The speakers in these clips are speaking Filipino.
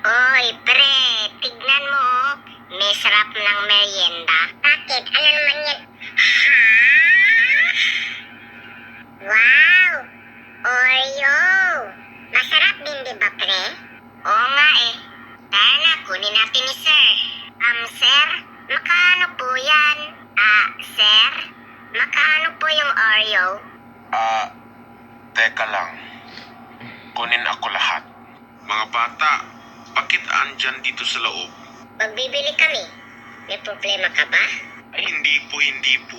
Oy, pre, tignan mo, oh. May sarap ng merienda. Bakit? Ano naman yan? Ha? Wow! Oreo! Masarap din, di ba, pre? Oo nga eh. Tara na, kunin natin ni sir. Sir, magkano po yan? Sir, magkano po yung Oreo? Teka lang. Kunin ako lahat. Mga bata, bakit andyan dito sa loob? Magbibili kami. May problema ka ba? Ay, hindi po.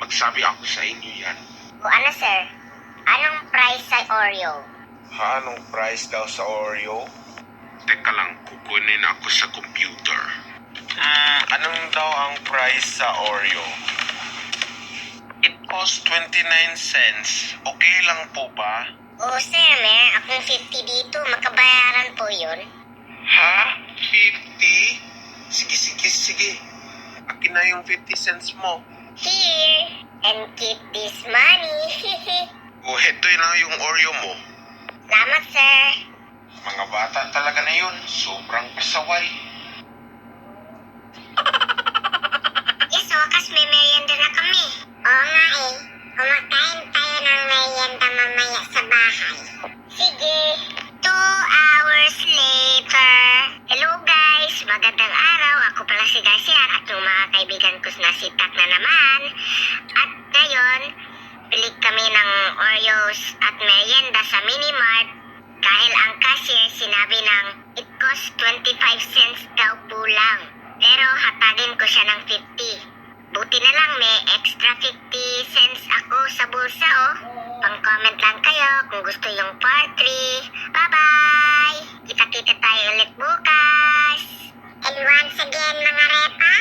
Magsabi ako sa inyo yan. O ano, sir? Anong price sa Oreo? Anong price daw sa Oreo? Teka lang, kukunin ako sa computer. Anong daw ang price sa Oreo? It costs 29 cents. Okay lang po ba? Oo, sir. Meron akong 50 dito. Magkabayaran po yun. Ha? 50? Sige. Akin na yung 50 cents mo. Here, and keep this money. O, heto na yung Oreo mo. Salamat, sir. Mga bata talaga na yun. Sobrang pasaway. Yes, wakas may merienda na kami. Oo nga eh. Kumakain tayo ng merienda mamaya sa bahay. Sige. 2 hours later. Hello guys, magandang araw. Ako pala si Garcia at yung mga kaibigan ko na si Tak na naman. At ngayon, bili kami ng Oreos at merienda sa Minimart dahil ang cashier sinabi ng it costs 25 cents daw po lang. Pero hatagin ko siya ng 50. Buti na lang may extra 50 cents ako sa bulsa oh. Pang-comment lang kayo kung gusto yung part 3. Bye-bye! Kita-kita tayo ulit bukas! And once again mga repa,